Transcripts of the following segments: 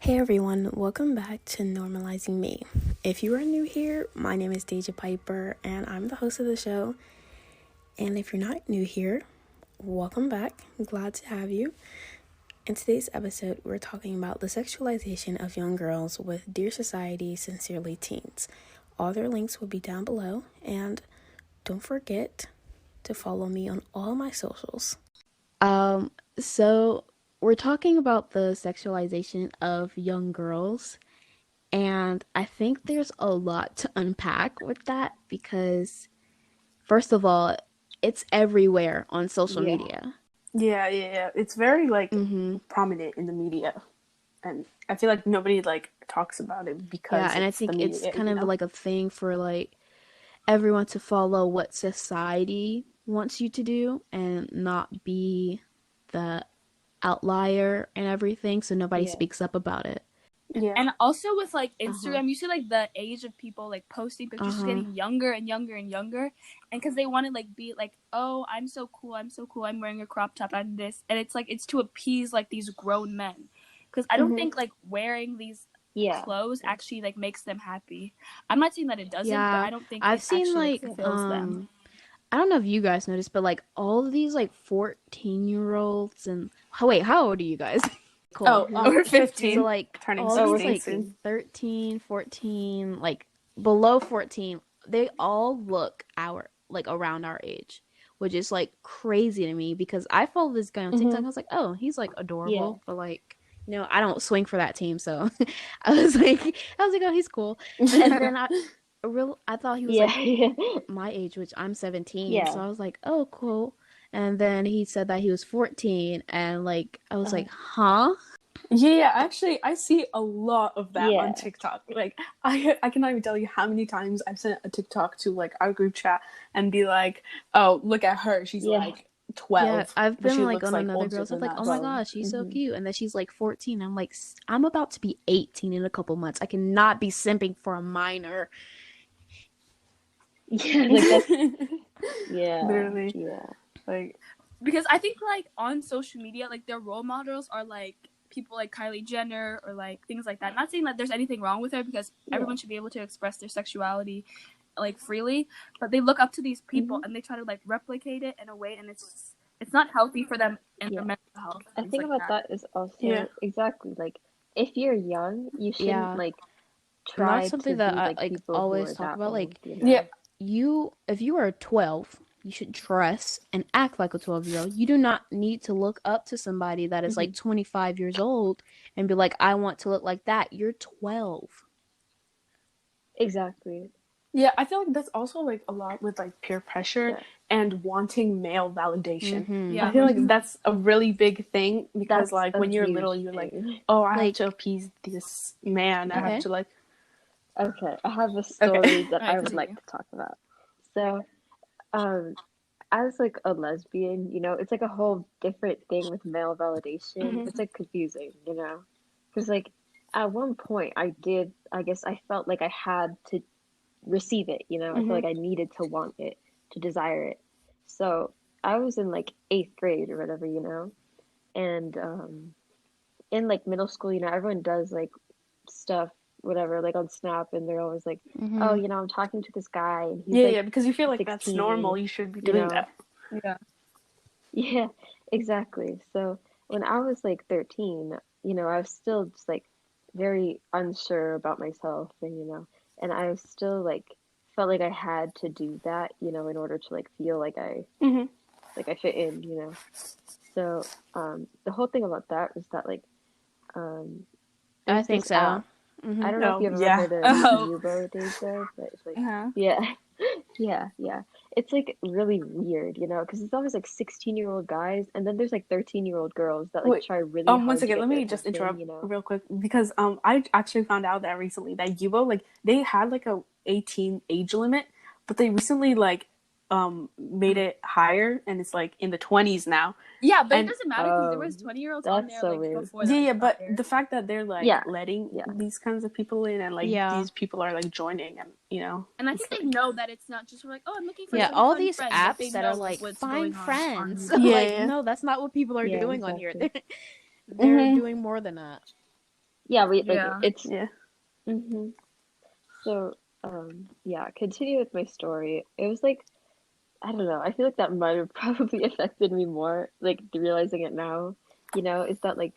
Hey everyone, welcome back to Normalizing Me. If you are new here, my name is Daija Piper and I'm the host of the show. And if you're not new here, welcome back. I'm glad to have you. In today's episode, we're talking about the sexualization of young girls with Dear Society, Sincerely Teens. All their links will be down below, and don't forget to follow me on all my socials. So we're talking about the sexualization of young girls, and I think there's a lot to unpack with that because, first of all, it's everywhere on social media. Yeah. It's very prominent in the media, and I feel like nobody talks about it because And I think the media, it's kind of like a thing for everyone to follow what society wants you to do and not be the outlier and everything, so nobody speaks up about it. Yeah. And also with Instagram, you see the age of people posting pictures getting younger and younger and younger, and because they want to be oh, I'm so cool, I'm wearing a crop top and this, and it's to appease these grown men, because I don't think wearing these clothes actually makes them happy. I'm not saying that it doesn't, but I don't think I've it seen actually fulfills them. I don't know if you guys noticed, but all of these 14-year-olds and wait, how old are you guys? Cool. Oh, we're 15. So turning all 16 these 13, 14, below 14, they all look around our age, which is crazy to me because I follow this guy on TikTok. I was like, oh, he's adorable, but I don't swing for that team, so I was like, oh, he's cool. And then I thought he was my age, which I'm 17, so I was like, oh, cool. And then he said that he was 14, and I was like, huh? Yeah, actually, I see a lot of that on TikTok. I cannot even tell you how many times I've sent a TikTok to our group chat and be like, oh, look at her, she's 12. Yeah, I've been on another girl, so like, oh my gosh, she's so cute, and then she's 14. I'm like, I'm about to be 18 in a couple months. I cannot be simping for a minor. Yeah, that's literally. Yeah, because I think on social media, their role models are people like Kylie Jenner or things like that. Not saying that there's anything wrong with her, because everyone should be able to express their sexuality freely, but they look up to these people and they try to replicate it in a way, and it's not healthy for them and their mental health. I think about that is also exactly if you're young, you shouldn't try that's something to that be I always talk about. If you are 12, you should dress and act like a 12-year-old. You do not need to look up to somebody that is 25 years old and be like, I want to look like that. You're 12. Exactly. Yeah, I feel like that's also a lot with peer pressure and wanting male validation. Yeah, I feel like that's a really big thing because when you're little, you're oh, I have to appease this man. I have to Okay, I have a story that I would like to talk about. So, as a lesbian, it's a whole different thing with male validation. It's confusing, because at one point I guess I felt like I had to receive it, I feel like I needed to want it, to desire it. So I was in 8th grade or whatever, and in middle school, everyone does stuff whatever on Snap, and they're always oh, I'm talking to this guy, and he's because you feel like 16, that's normal, you should be doing that. Yeah, exactly. So when I was 13, I was still just very unsure about myself, and I was still felt like I had to do that, in order to feel like I I fit in, So the whole thing about that was that I think so. App. I don't know if you've ever heard of Yubo, Daija, but it's yeah. It's really weird, because it's always 16-year-old guys, and then there's 13-year-old girls that try really hard. One second, let me just interrupt real quick, because I actually found out that recently that Yubo they had a 18 age limit, but they recently made it higher, and it's in the 20s now. Yeah, but it doesn't matter because there was 20-year-olds on there so before. Yeah, but the fact that they're letting these kinds of people in, and these people are joining, and and I think they know that it's not just oh, I'm looking for all these friends, apps that are find friends. No, that's not what people are doing on here. They're doing more than that. Yeah, we like Yeah. it's Yeah. hmm So, yeah, continue with my story. It was like, I don't know, I feel like that might have probably affected me more, like realizing it now, is that like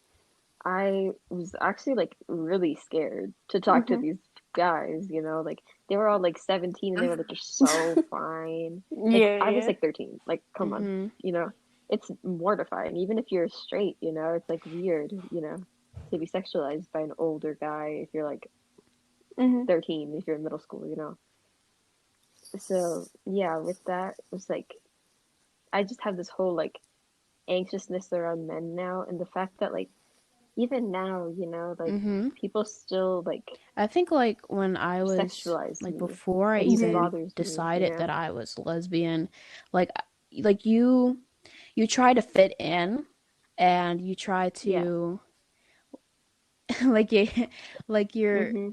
I was actually like really scared to talk to Mm-hmm. these guys, like they were all like 17 and they were like just so fine. Like Yeah, I was yeah. like 13. Like come on, Mm-hmm. you know. It's mortifying even if you're straight, it's like weird, to be sexualized by an older guy if you're like Mm-hmm. 13 if you're in middle school. So, yeah, with that it was like I just have this whole like anxiousness around men now and the fact that like even now, like Mm-hmm. people still like I think like when I was sexualize like me. before I It just Yeah. even bothers me. decided that I was lesbian, like like you try to fit in and you try Yeah. to like you like Mm-hmm.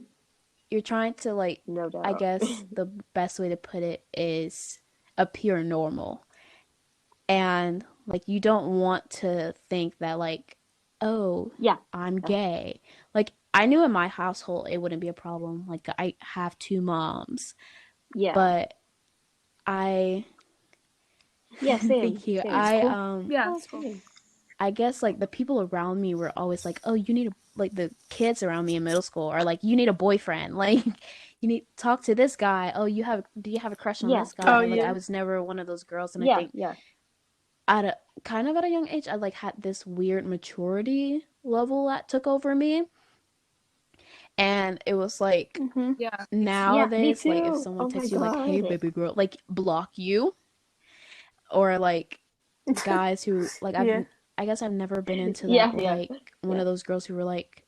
you're trying to like No I doubt. guess the best way to put it is appear normal. And like you don't want to think that like, oh, Yeah. I'm gay. Like I knew in my household it wouldn't be a problem. Like I have two moms, Yeah. but I Yeah, same. thank you. It's Same. cool. Yeah, Oh, it's cool. same. I guess like the people around me were always like, "Oh, you need a like the kids around me in middle school are like, you need a boyfriend. Like you need to talk to this guy. Oh, do you have a crush on Yeah. this Oh, guy?" Like I yeah. was never one of those girls and I Yeah. think Yeah. at a kind of at a young age I like had this weird maturity level that took over me and it was like Mm-hmm. Yeah. Yeah, me nowadays like if too. someone Oh my texts you like, "Hey God. baby girl," like block you or like guys who like Yeah. I guess I've never been into Yeah, that yeah. like one Yeah. of those girls who were like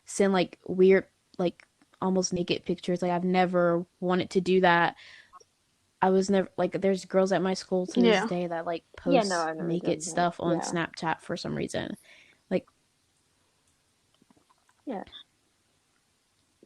send like weird like almost naked pictures. Like I've never wanted to do that. I was never like there's girls at my school to this Yeah. day that like Yeah, no, post I've never naked done that. stuff on Yeah. Snapchat for some reason. Like Yeah.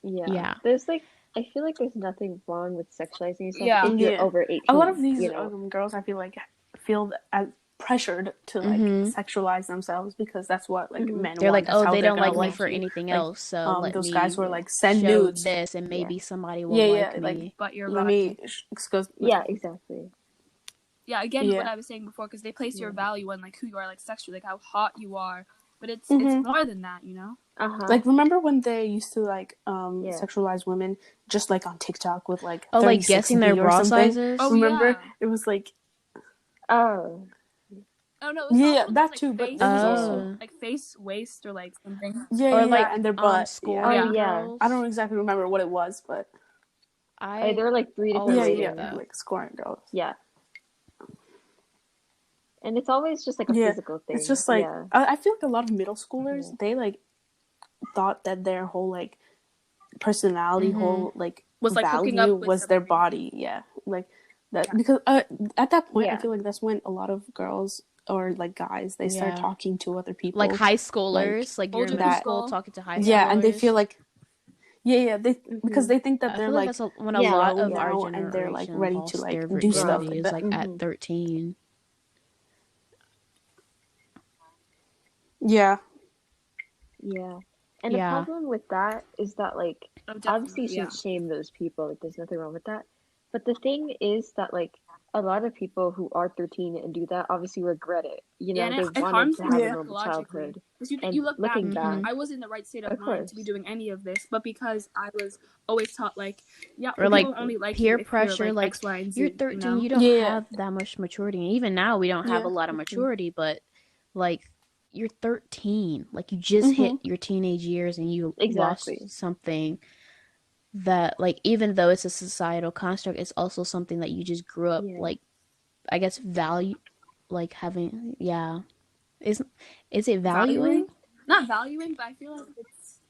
Yeah. yeah. There's like I feel like there's nothing wrong with sexualizing yourself Yeah. if you're Yeah. over A lot of 18, these girls, I feel like, feel as pressured to like Mhm. sexualize themselves because that's what like Mm-hmm. men They're like, want. That's "Oh, how they they're don't gonna like me like for you. anything Like, else, so let those guys me were Yeah. like send show nudes. this and Yeah. maybe somebody will Yeah, like yeah. Like, me." But your let body. me excuse. Yeah, exactly. Yeah, again, what Yeah. I was saying before, because they place your Yeah. value on like who you are, like sexually, like how hot you are. But it's Mm-hmm. more than that, you know. Uh-huh. Like, remember when they used to like Yeah. sexualize women just like on TikTok with like Oh, like guessing their 36B or bra something? sizes? Oh Remember? yeah. It was like, Oh. Oh no, it was yeah, also those that like too. But there face, was also, Oh. like face, waist, or like something. yeah, Or yeah, like and their butt. Yeah. scoring Yeah. Yeah. I girls. don't exactly remember what it was, but I There were like three different yeah, always yeah, did ratings. that. like scoring girls. Yeah. And it's always just like a Yeah, physical it's thing. just like Yeah. I feel like a lot of middle Yeah. schoolers they like thought that their whole like personality, Mhm. whole like Was like hooking value up with was their somebody. body. Yeah, like that Yeah. because at that point I Yeah. feel like that's when a lot of girls or like guys they start Yeah. talking to other Like people high like schoolers, like you're in Older middle that. school people. talking to high Yeah, and they feel schoolers. like yeah they because Mm-hmm. they think that I they're feel like like that's when a Yeah. lot grown of Yeah. our now and they're like generation ready to lost like their do stuff Grow. like virginity is that. like at Mm-hmm. 13. Yeah. Yeah. And the Yeah. problem with that is that, like, Oh, obviously definitely. you Yeah. shouldn't shame those people. Like, there's nothing wrong with that. But the thing is that, like, a lot of people who are 13 and do that obviously regret it. Yeah, and They it wanted harms to them have a Yeah. normal psychologically. childhood. Because And you look back, looking back, Mhm. I was in the right state of of mind to be course. doing any of this, but because I was always taught like, yeah, Or people like only Exactly. like you peer if you're pressure, like like X, Y, and you're Z, you 13, know? you don't Yeah. have that much maturity. And even now we don't have a Yeah. lot of Mm-hmm. maturity, but like you're 13. Like you just hit Mhm. your teenage years and you lost Exactly. something that like even though it's a societal construct, it's also something that you just grew up Yeah. like I guess value like having yeah. Is it Valuing, valuing? not valuing, but I feel like it's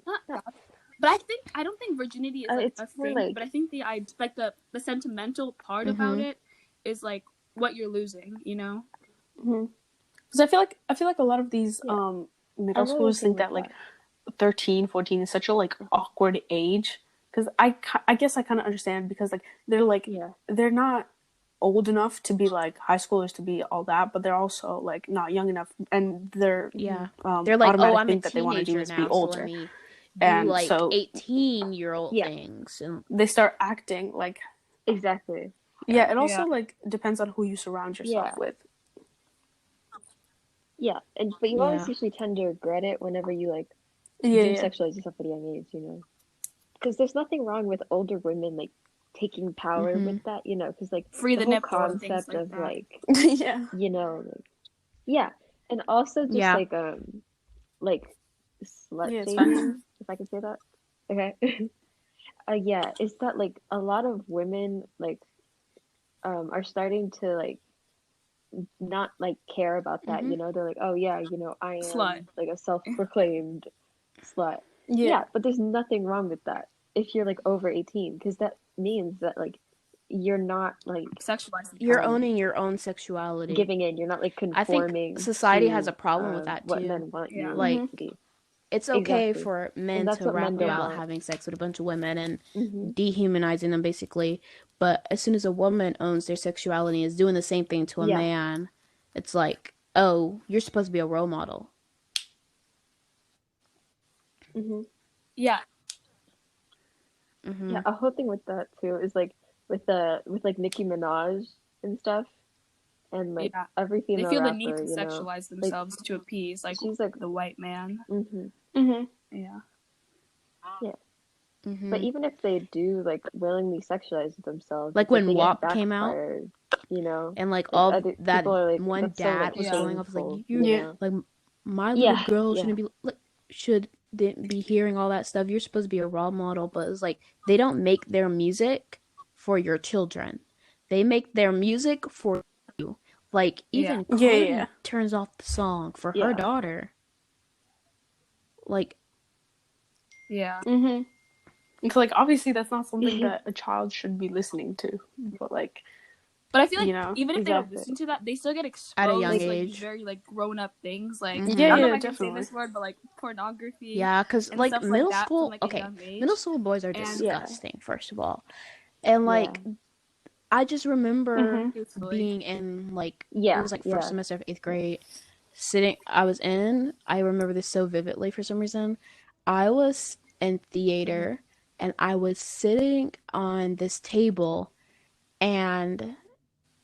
not. No, But I don't think virginity is like it's a more thing. But like, I think like the sentimental part about Mhm. it is like what you're losing, you know? Mhm. Because I feel like a lot of these yeah. middle Another schoolers thing think with that like that. 13, 14 is such a like Mhm. awkward age. Because I guess I kind of understand because like Yeah. they're not old enough to be like high schoolers to be all that, but they're also like not young enough, and their they're like, oh, automatic I'm a thing that they want to do teenager is be now, so let older, me do and like so 18-year-old things, and they start acting like Exactly. it also like depends on who you surround yourself with. Yeah, but you always usually tend to regret it whenever you like do sexualize yourself at a young age, you know, because there's nothing wrong with older women like taking power with that, you know, because like free the whole nipple concept and of that. like you know, like and also just like slut shaming, if I can say that. Okay. Is that like a lot of women like are starting to like not like care about that, you know, they're like, oh yeah, you know, I am slut. like a self-proclaimed slut. Yeah, but there's nothing wrong with that if you're like over 18, because that means that like you're not like sexualizing, you're owning your own sexuality, giving in, you're not like conforming. I think society to, has a problem with that what too. men want you like to be. it's okay for men to rap about having sex with a bunch of women and dehumanizing them basically, but as soon as a woman owns their sexuality and is doing the same thing to a man, it's like, oh, you're supposed to be a role model. Yeah, a whole thing with that too is like with like Nicki Minaj and stuff, and like every female they feel rapper, the need to sexualize themselves to appease like she's like the white man. But even if they do like willingly sexualize themselves, like when WAP came out, you know, and like all that like, one dad was going off like, you know? like my little girl shouldn't be like, shouldn't be hearing all that stuff. You're supposed to be a role model, but it's like they don't make their music for your children. They make their music for you. Like even Cardi turns off the song for her daughter. Like It's like obviously that's not something that a child should be listening to, but I feel like, you know, even if they don't listen to that, they still get exposed at a young like, age. Very like grown up things, like I don't know if I can say this word, but like pornography. Yeah, because like middle like school, from, like, middle school boys are disgusting. First of all, and like I just remember being in like it was like first semester of 8th grade. I remember this so vividly for some reason. I was in theater and I was sitting on this table, and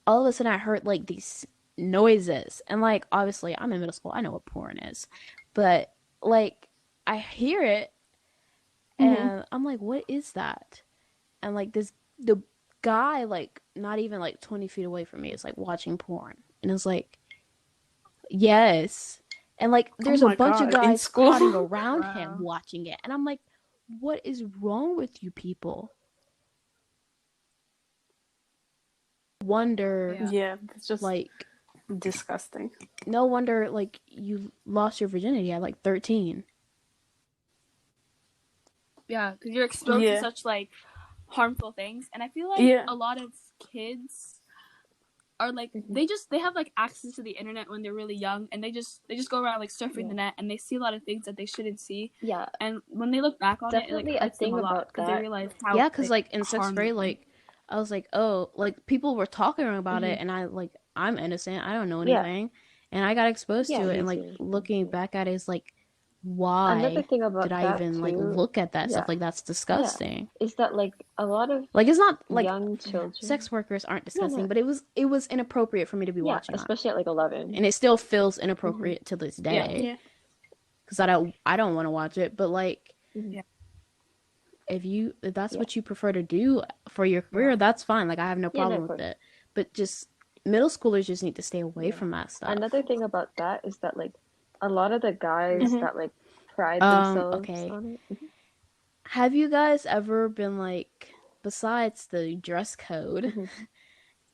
all of a sudden I heard like these noises, and like obviously I'm in middle school, I know what porn is, but like I hear it and I'm like, what is that? And like the guy like not even like 20 feet away from me is like watching porn, and it's like, yes, and like there's a bunch of guys squatting around him watching it, and I'm like, what is wrong with you people? Wonder it's just like disgusting. No wonder like you lost your virginity at like 13. Because you're exposed to such like harmful things, and I feel like a lot of kids are like they have like access to the internet when they're really young, and they just go around like surfing the net, and they see a lot of things that they shouldn't see. And when they look back on it like hurts them a lot because they realize how because like in 6th grade, like I was like, oh, like people were talking about it, and I'm innocent, I don't know anything, and I got exposed to it, and like looking back at it is like, why another thing about did I even like look at that stuff? Like that's disgusting. Is that like a lot of like it's not like young children, sex workers aren't disgusting, but it was inappropriate for me to be watching especially at like 11, and it still feels inappropriate to this day because I don't want to watch it, but like if that's what you prefer to do for your career, that's fine. Like I have no problem with it, but just middle schoolers just need to stay away from that stuff. Another thing about that is that like a lot of the guys that like pride themselves on it. Have you guys ever been like, besides the dress code,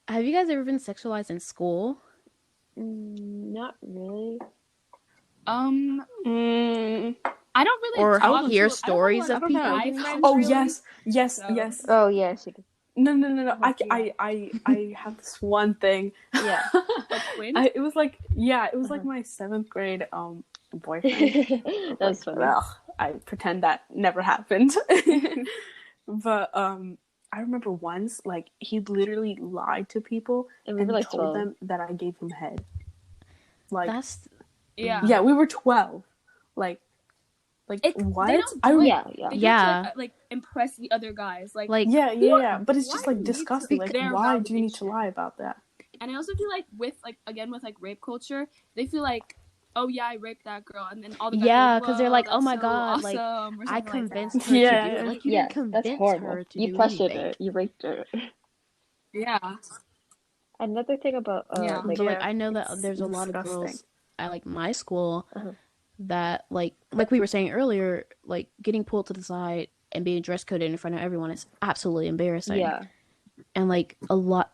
have you guys ever been sexualized in school? Not really. I don't really or hear stories of people. Oh yes. Oh yeah, she did. No. I have this one thing. Yeah. It was like my 7th grade boyfriend. That's funny. Well, I pretend that never happened. But I remember once, like, he literally lied to people and we were like told 12. them that I gave him head. Like, That's yeah, we were 12. Like what? They don't do it. Yeah. They do it to like impress the other guys. Like yeah. But it's just like disgusting. Like, why do you need to lie about that? And I also feel like with rape culture, they feel like, oh yeah, I raped that girl, and then all the guys because they're like, oh my god, awesome, like I convinced like her to do it. Like, you didn't that's convince horrible. her to you do pressured anything. her, you raped her. Yeah. Another thing about but like I know that there's a lot of girls at like my school that like we were saying earlier, like getting pulled to the side and being dress coded in front of everyone is absolutely embarrassing. Yeah. And like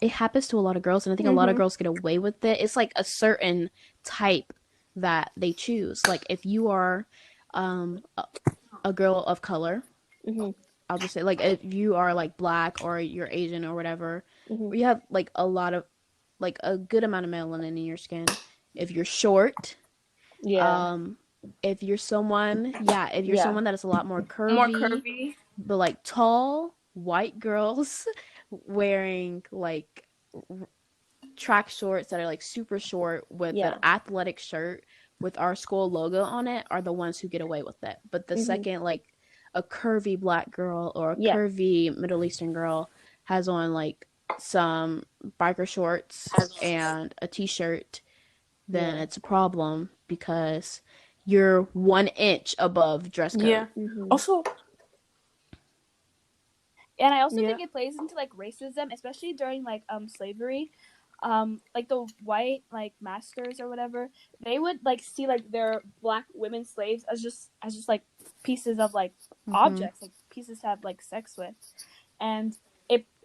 it happens to a lot of girls, and I think a lot of girls get away with it. It's like a certain type that they choose. Like if you are a girl of color, I'll just say, like, if you are like black or you're Asian or whatever, you have like a lot of like a good amount of melanin in your skin. If you're short, if you're someone that is a lot more curvy, but like tall white girls wearing like track shorts that are like super short with an athletic shirt with our school logo on it are the ones who get away with it. But the second like a curvy black girl or a curvy Middle Eastern girl has on like some biker shorts and a t-shirt, then it's a problem because you're 1 inch above dress code. Yeah. Also, and I also think it plays into like racism, especially during like slavery. Like the white like masters or whatever, they would like see like their black women slaves as just like pieces of like objects, like pieces to have like sex with, and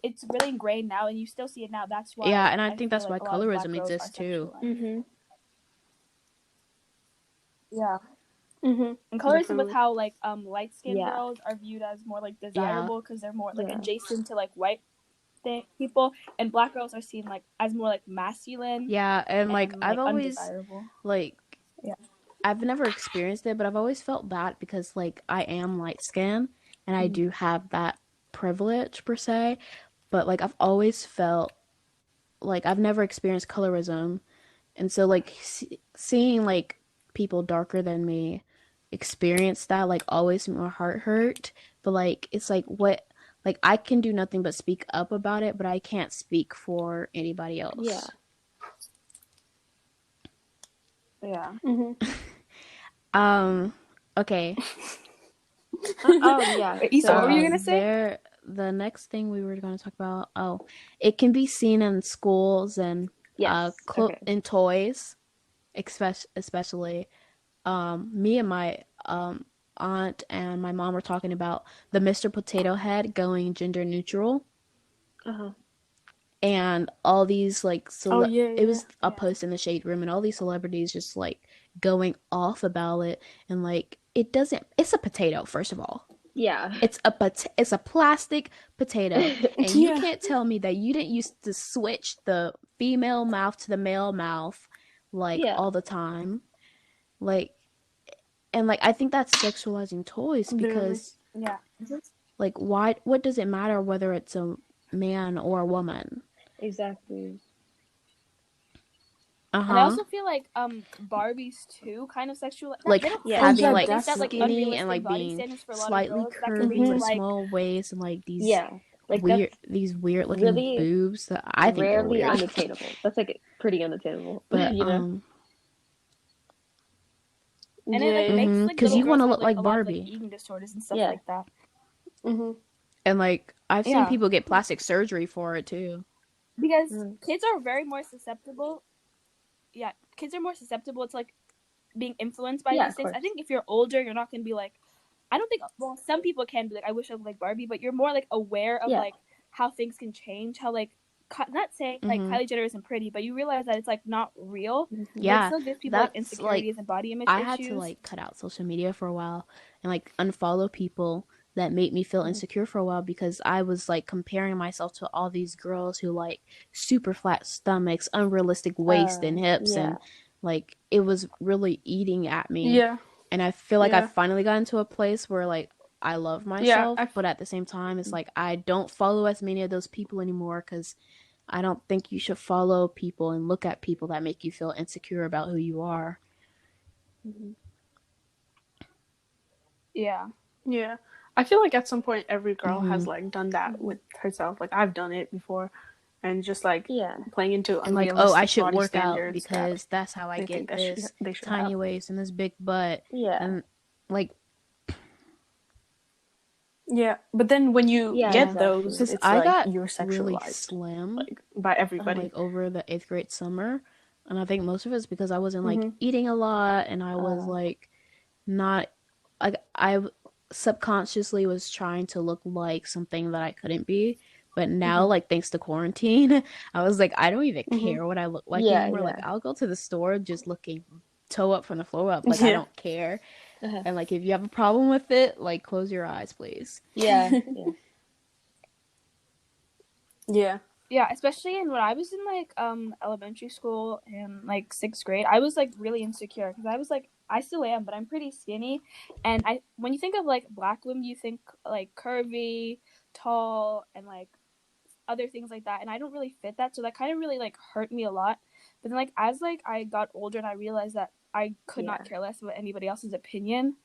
it's really ingrained now, and you still see it now. That's why. Yeah, and I think that's why colorism exists too. Yeah. And colorism with how like light skinned girls are viewed as more like desirable because they're more like adjacent to like white people, and black girls are seen like as more like masculine. Yeah, and like I've always like I've never experienced it, but I've always felt bad because like I am light skinned and I do have that privilege per se, but like I've always felt like I've never experienced colorism, and so like seeing like people darker than me experience that like always made my heart hurt. But like it's like what, like I can do nothing but speak up about it, but I can't speak for anybody else. Okay. Oh yeah. So what were you gonna say? The next thing we were going to talk about, it can be seen in schools and in toys, especially. Me and my aunt and my mom were talking about the Mr. Potato Head going gender neutral. And all these like it was a post in the shade room, and all these celebrities just like going off about it, and like it's a potato, first of all. Yeah. It's a plastic potato. And you can't tell me that you didn't used to switch the female mouth to the male mouth like all the time. Like, and like I think that's sexualizing toys because like what does it matter whether it's a man or a woman? Exactly. And I also feel like Barbies too kind of sexual, like having like skinny and like being slightly curvy in small ways, and like these weird looking really boobs that I think are weird. Unattainable. That's like pretty unattainable. But you know. And it like makes like because you want to look like Barbie, like, eating disorders and stuff like that. And like I've seen people get plastic surgery for it too. Because kids are very more susceptible. Yeah, kids are more susceptible to like being influenced by these things. I think if you're older, you're not gonna be like, I don't think. Well, some people can be like, I wish I looked like Barbie, but you're more like aware of like how things can change. How like not saying like Kylie Jenner isn't pretty, but you realize that it's like not real. Yeah, it still gives people like insecurities and body image issues. I had to like cut out social media for a while and like unfollow people that made me feel insecure for a while, because I was like comparing myself to all these girls who like super flat stomachs, unrealistic waist and hips, and like it was really eating at me. And I feel like I finally got into a place where like I love myself, but at the same time, it's like I don't follow as many of those people anymore because I don't think you should follow people and look at people that make you feel insecure about who you are. Mm-hmm. Yeah. Yeah. I feel like at some point every girl has like done that with herself. Like I've done it before, and just like playing into and like, unrealistic oh, I should body work out standards because that's how I they think get that this they should tiny have. waist and this big butt. Yeah. And like, yeah, but then when you get those, because it's I like got you're really sexualized slim, like by everybody. like over the 8th grade summer, and I think most of it's because I wasn't like eating a lot, and I was like not like I subconsciously was trying to look like something that I couldn't be. But now, like, thanks to quarantine, I was like, I don't even care what I look like anymore. Like, I'll go to the store just looking toe up from the floor up. Like, I don't care. And like, if you have a problem with it, like, close your eyes, please. Yeah. Yeah. Yeah, especially when I was in like elementary school and like 6th grade, I was like really insecure because I was like, I still am, but I'm pretty skinny. And when you think of like Black women, you think like curvy, tall, and like other things like that. And I don't really fit that, so that kind of really like hurt me a lot. But then like as like I got older and I realized that I could not care less about anybody else's opinion,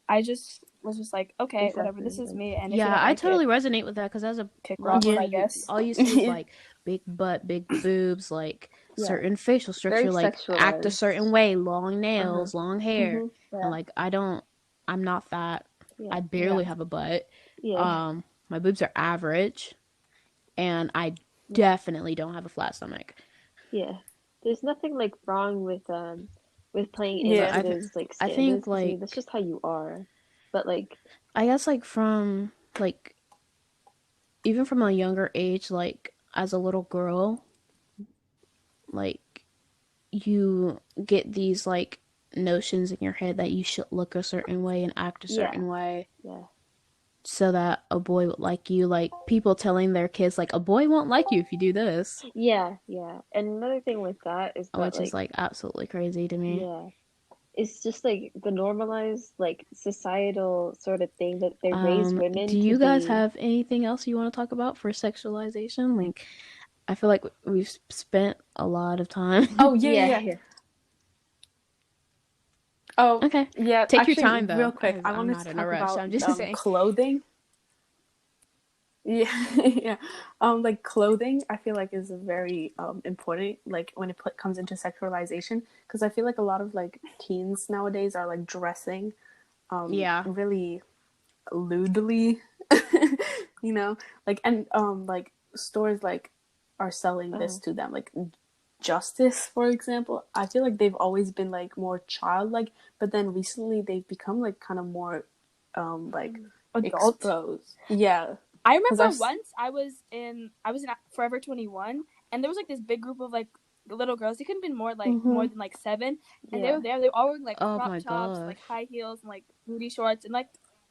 I just was just like, okay, whatever, this is me. And if you don't I like totally it, resonate with that because as a kick lot rocks, more, I guess. all you see is like big butt, big boobs, like certain facial structure, like act a certain way, long nails, long hair, and like I'm not fat. I barely have a butt. My boobs are average, and I definitely don't have a flat stomach. Yeah. There's nothing like wrong with playing Yeah. into those like I standards think because I mean like that's just how you are. But like I guess like from like even from a younger age, like as a little girl, like you get these like notions in your head that you should look a certain way and act a certain way so that a boy would like you, like people telling their kids like a boy won't like you if you do this, yeah. And another thing with that is that which is like absolutely crazy to me. it's just like the normalized like societal sort of thing that they raise Do women to you guys be. have anything else you want to talk about for sexualization? Like I feel like we've spent a lot of time. Oh yeah. Oh, Okay. yeah. Take your Actually, time though, real quick, because I I'm wanted not to in a talk rush. about I'm just saying. clothing. Yeah, yeah. Like clothing, I feel like is very important. Like when it comes into sexualization, because I feel like a lot of like teens nowadays are like dressing, really lewdly, you know. Like and like stores like are selling this to them, like Justice, for example. I feel like they've always been like more childlike, but then recently they've become like kind of more like adult. exposed. Yeah. I remember once I was in Forever 21, and there was like this big group of like little girls. They couldn't have been more than like 7, and they were there. They were all wearing like crop tops, like high heels, and like booty shorts, and like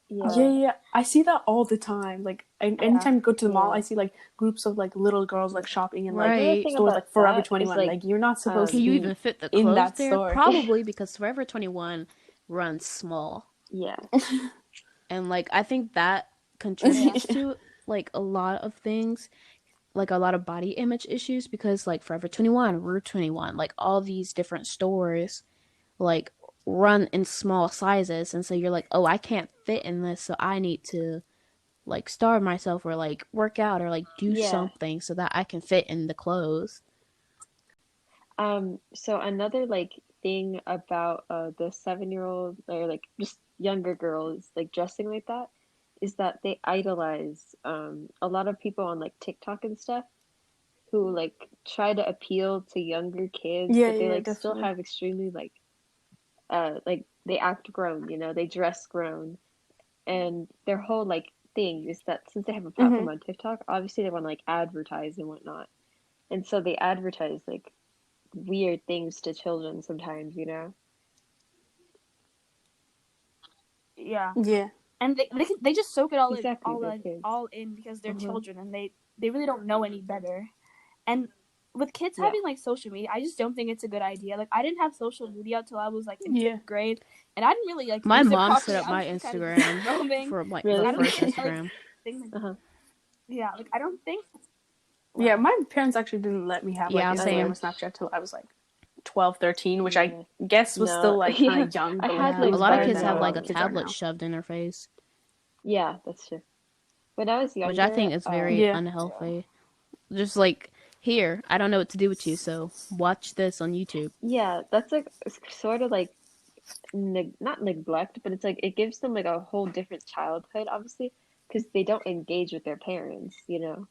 yeah. I see that all the time. Like anytime you go to the mall, I see like groups of like little girls like shopping in like stores like Forever 21. Like you're not supposed to can you be even fit the in clothes that there? store. Probably because Forever 21 runs small. Yeah. And like I think that contributes to like a lot of things, like a lot of body image issues because like Forever 21, Rue 21, like all these different stores like run in small sizes, and so you're like, "Oh, I can't fit in this, so I need to like starve myself or like work out or like do something so that I can fit in the clothes." So another like thing about the 7-year-old or like just younger girls like dressing like that is that they idolize a lot of people on like TikTok and stuff who like try to appeal to younger kids, but they like still have extremely like they act grown, you know, they dress grown, and their whole like thing is that since they have a platform on TikTok, obviously they want to like advertise and whatnot, and so they advertise like weird things to children sometimes, you know. Yeah. Yeah. And they just soak it all Exactly, all in because they're children, and they really don't know any better. And with kids having like social media, I just don't think it's a good idea. Like I didn't have social media until I was like in 5th grade, and I didn't really like my use it mom properly. set up my Instagram for like Really? the first Instagram. Yeah, like I don't think. Yeah, my parents actually didn't let me have like Instagram or Snapchat till I was like 12, 13, which I guess was still like kind of young. I But had, a lot of kids have a like a tablet shoved in their face. Yeah, that's true. When I was younger, which I think is very unhealthy. Just like, here, I don't know what to do with you, so watch this on YouTube. Yeah, that's like sort of like not neglect, but it's like it gives them like a whole different childhood, obviously, because they don't engage with their parents, you know.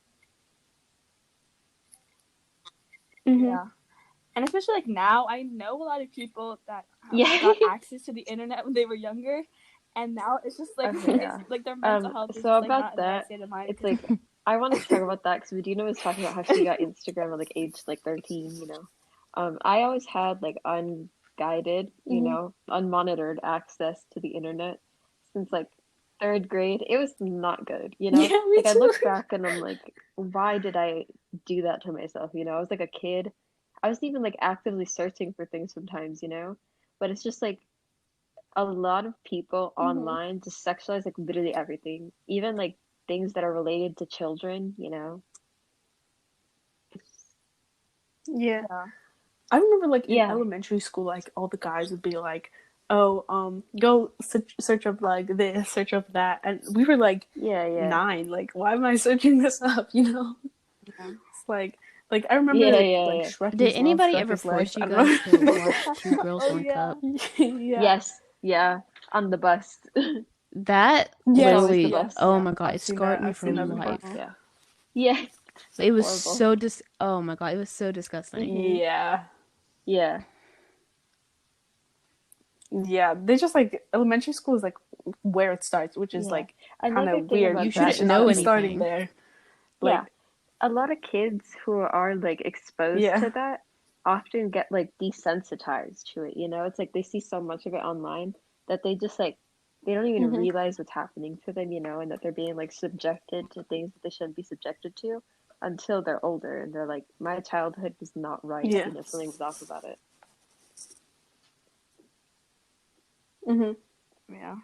Yeah. And especially like now, I know a lot of people that got access to the internet when they were younger, and now it's just like like their mental health is so just, about like, not that, in the right state of mind. It's like I want to talk about that because Medina was talking about how she got Instagram at like age like 13, you know. I always had like unguided, you know, unmonitored access to the internet since like 3rd grade. It was not good, you know. Yeah, me like too. I look back and I'm like, why did I do that to myself? You know, I was like a kid. I wasn't even like actively searching for things sometimes, you know. But it's just like a lot of people online just sexualize like literally everything, even like things that are related to children, you know. Yeah. I remember like in elementary school, like all the guys would be like, oh, go search up like this, search up that, and we were like 9, like why am I searching this up, you know? It's like I remember Shrek's Did anybody ever force you guys to watch Two Girls One Cup? Yes, on the bus. That literally, oh my god, it scarred me for life. Yeah. It was so oh my god, it was so disgusting. Yeah, they just like elementary school is like where it starts, which is like kind of weird. You shouldn't know anything. Starting there. Like, a lot of kids who are like exposed to that often get like desensitized to it, you know. It's like they see so much of it online that they just like they don't even realize what's happening to them, you know, and that they're being like subjected to things that they shouldn't be subjected to until they're older and they're like, my childhood was not right, you know, something was off about it. Yeah.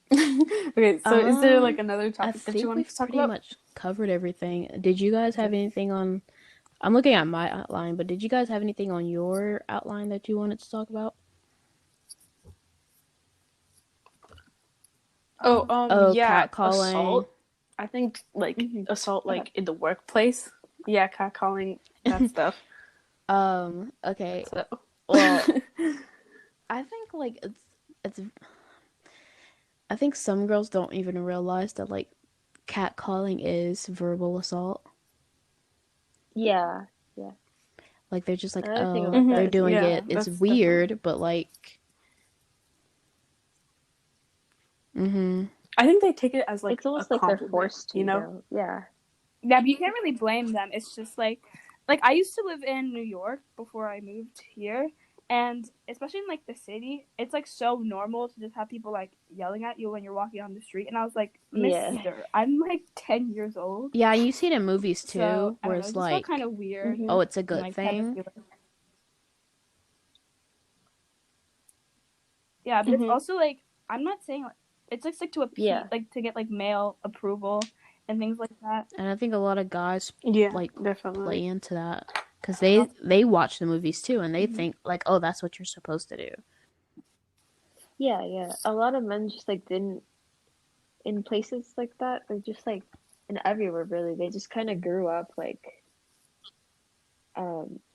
Okay, so is there like another topic that you want to talk about? Pretty much covered everything. Did you guys have anything on? I'm looking at my outline, but did you guys have anything on your outline that you wanted to talk about? Yeah, catcalling. Assault. I think like assault like in the workplace. Yeah, catcalling, that stuff. Okay. So. Well, I think like it's I think some girls don't even realize that like catcalling is verbal assault. Yeah. Like they're just like, they're doing it. It's weird, but like I think they take it as like it's almost like they're forced to, you know? Yeah, but you can't really blame them. It's just like I used to live in New York before I moved here, and especially in like the city, it's like so normal to just have people like yelling at you when you're walking on the street. And I was like, Mister, I'm like 10 years old. Yeah, you see it in movies too, so, where it's like kind of weird. Oh, it's a good thing. Yeah, but it's also like I'm not saying like, it's like to appease, like to get like male approval and things like that. And I think a lot of guys like definitely play into that because they watch the movies too, and they think like, oh, that's what you're supposed to do. Yeah. A lot of men just like didn't in places like that. They're just like, and everywhere really. They just kind of grew up like,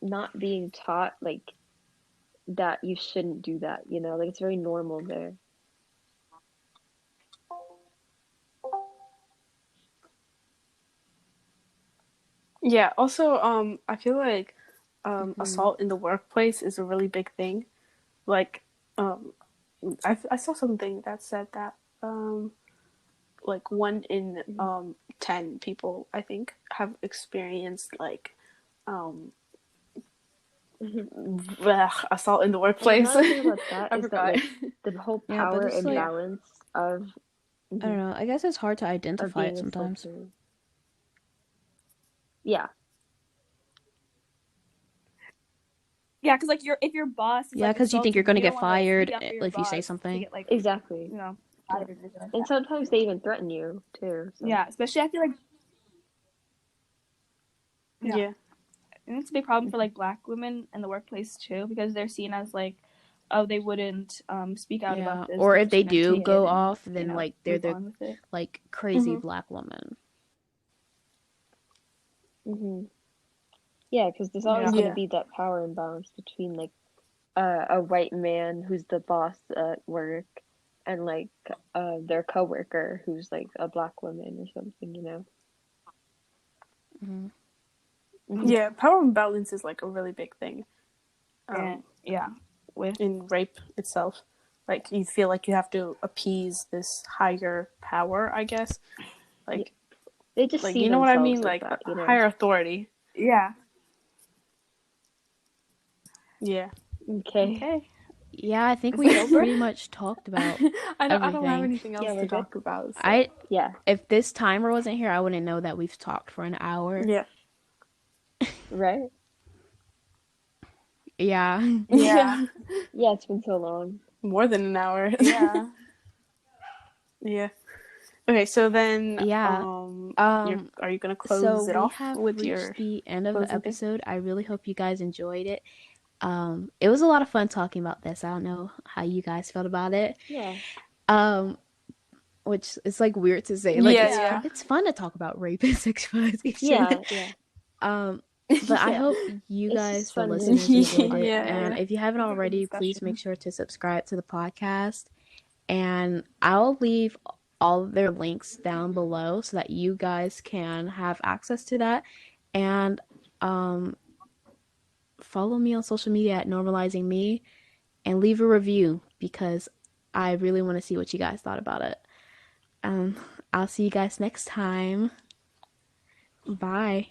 not being taught like that you shouldn't do that. You know, like it's very normal there. Yeah, also, I feel like assault in the workplace is a really big thing. Like, I saw something that said that like 1 in 10 people, I think, have experienced like assault in the workplace. About that is that like the whole power imbalance of I don't know. I guess it's hard to identify it sometimes. Yeah. Yeah, because like if your boss is Yeah, like because you think you're insulting going you, to you don't get want to like speak fired up for your if you say boss to something. get like Exactly. fired Yeah. or anything like And that. sometimes they even threaten you too. So. Yeah, especially I feel like Yeah. and it's a big problem for like Black women in the workplace too because they're seen as like, oh, they wouldn't speak out about Yeah, this. or They're if just they gonna do take it go and off, then like they're move the on with it. like crazy Black woman. Mhm. Yeah, because there's always Yeah. going to be that power imbalance between like a white man who's the boss at work and like their coworker who's like a Black woman or something, you know. Mm-hmm. Mm-hmm. Yeah, power imbalance is like a really big thing. And yeah, with in rape itself, like you feel like you have to appease this higher power, I guess. Like, Yeah. They just like see you know what I themselves mean? as Like that, you know. higher authority. yeah. Yeah. Okay. Okay. Yeah, I think Is it we over? pretty much talked about I don't have everything. anything Yeah, else we're to good. talk about. So. I Yeah. If this timer wasn't here, I wouldn't know that we've talked for an hour. Yeah. Right? Yeah. Yeah. Yeah, it's been so long. More than an hour. Yeah. Yeah. Okay, so then Yeah. are you gonna So close it we off have with your reached the end of the closing thing? episode. I really hope you guys enjoyed it. It was a lot of fun talking about this. I don't know how you guys felt about it. Yeah. Um, which is like weird to say. Like Yeah, it's yeah. it's fun to talk about rape and sexualization. Yeah, yeah. Um, but I Yeah. hope you It's guys, just the fun to listeners, talk enjoyed about it. Yeah, that. And yeah. if you haven't It's a good already, please make discussion. sure to subscribe to the podcast. And I'll leave all of their links down below so that you guys can have access to that. And follow me on social media at Normalizing Me and leave a review because I really want to see what you guys thought about it. Um, I'll see you guys next time. Bye.